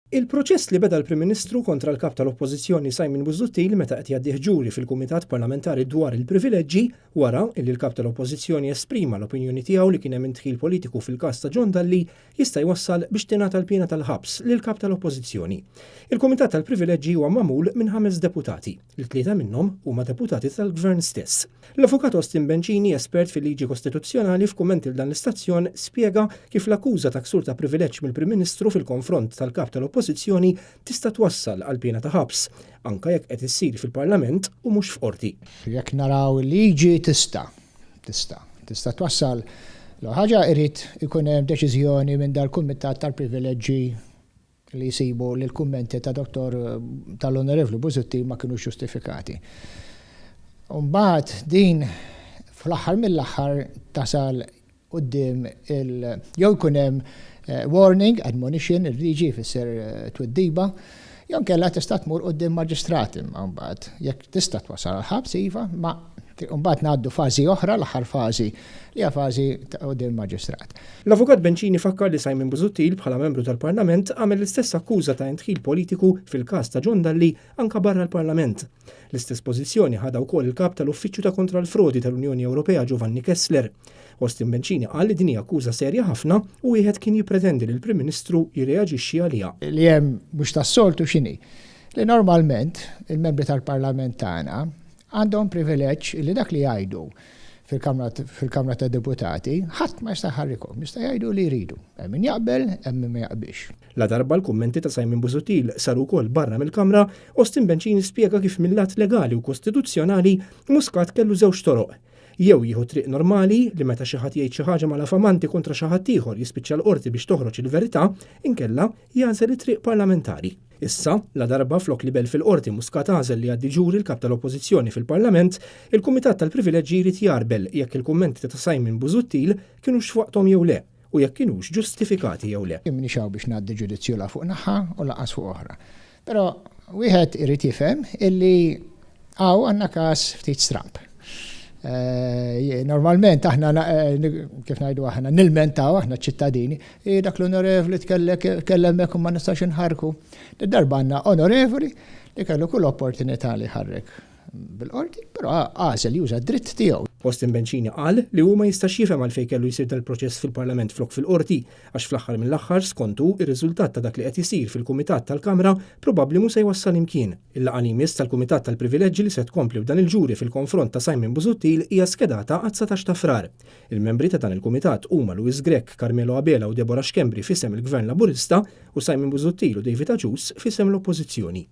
Il-proċess li beda l-Prim Ministru kontra l-kap tal-Oppożizzjoni Simon Busuttil meta qed jgħaddih ġuri fil-Kumitat Parlamentari dwar il-privileġġi wara li l-kap tal-Oppożizzjoni esprima l-opinjoni tiegħu li kien hemm intħil politiku fil-każ ta' John Dalli jista' jwassal biex tingħata l-pjena tal-ħabs lil-kap tal-Oppożizzjoni. Il-Kumitat tal-Privileġġi huwa magħmul minn 5 deputati, il-3 minnhom huma deputati tal-Gvern stess. L-Avukat Austin Bencini, espert fil-liġi kostituzzjonali f'kumment il dan l-istazzjon, spjega kif l-akkuża ta' ksur ta' privileġġ mill-Prim Ministru fil-konfront tal-kap tal-Oppożizzjoni tista' twassal għal pjena ta' ħabs, anke jekk qed issir fil-Parlament u mhux f'qorti. Jekk naraw il-liġi tista' twassal ħaġa irid ikun hemm deċiżjoni minn dal-Kumitat tal-Privileġġi li jsibu li l-kummenti ta' Dr. tal-Onorevoli Busuttil ma kinux ġustifikati. Mbagħad din fl-aħħar mill-aħħar tasal quddiem jew ikun hemm warning, admonition, ir-riġi fisser tweddiba, jew kellha tista' tmur quddiem maġistrat mbagħad. Jekk tista' twasal għal-ħabs iva, ma mbagħad ngħaddu fażi oħra, l-aħħar fażi li hija fażi ta' quddiem maġistrat. L-Avukat Bencini fakkar li Simon Busuttil bħala membru tal-Parlament għamel l-istess akkuża ta' intħil politiku fil-każ ta' John Dalli anke barra l-Parlament. L-istess pożizzjoni ħada wkoll il-kap tal-Uffiċċju ta' Kontra l-Frodi tal-Unjoni Ewropea Giovanni Kessler. Austin Bencini qal li din hija akkuża serja ħafna u wieħed kien jippretendi li l-Prim Ministru jirreaġixxi għaliha. Li hemm mhux tas-soltu x'inhi. Li normalment il-membri tal-Parlament tagħna għandhom privileġġ li dak li jgħidu fil-Kamra ta' Deputati, ħadd ma jista' ħarrikhom, jista' jgħidu li jridu. Hemm min jaqbel, hemm min ma jaqbilx. La darba l-kummenti ta' Simon Busuttil saru wkoll barra mill-Kamra, Austin Bencini spjega kif mill-lat legali u kostituzzjonali Muscat kellu żewġ toroq. Jew jieħu triq normali li meta xi ħadd jgħid xi ħaġa mal-affamanti kontra xi ħadd ieħor jispiċċa l-qorti biex toħroġ il-verità, inkella jagħżel it-triq parlamentari. Issa, la darba flok li bel fil-qorti Muscat għażel li għaddi ġuri l-kap tal-Oppożizzjoni fil-Parlament, il-Kumitat tal-Privileġġi jrid jarbel jekk il-kummenti ta' Simon Busuttil kienux f'waqthom jew le u jekk kienux ġustifikati jew le. Minixaw biex ngħaddi ġudizzju la fuq naħa u laqas fuq oħra. Però wieħed irid jifhem illi għandna każ ftit stramp. Normalment aħna kif ngħidu aħna nilmentaw aħna ċittadini, dak l-onorevoli tkellem hekk u ma nistax inħarku. Darba għandna onorevoli li kellu kull opportunità li ħarrek bil-qorti, però għażel juża d-dritt tiegħu. Austin Bencini qal li huma jistax jifhem għalfejn kellu jsir dal-proċess fil-Parlament flok fil-qorti għax fl-aħħar mill-aħħar skontu ir-riżultat ta' dak li qed isir fil-Kumitat tal-Kamra probabbli mhux se jwassal imkien. Il-laqgħa li jmiss tal-Kumitat tal-Privileġġi li se tkompli f'dan il-ġuri fil-konfront ta' Simon Busuttil hija skedata għad 19 ta' frar. Il-membri ta' dan il-Kumitat huma Luis Grech, Carmelo Abela u Deborah Xkembri f'isem il-Gvern Laburista u Simon Busuttil u David Agius f'isem l-Oppożizzjoni.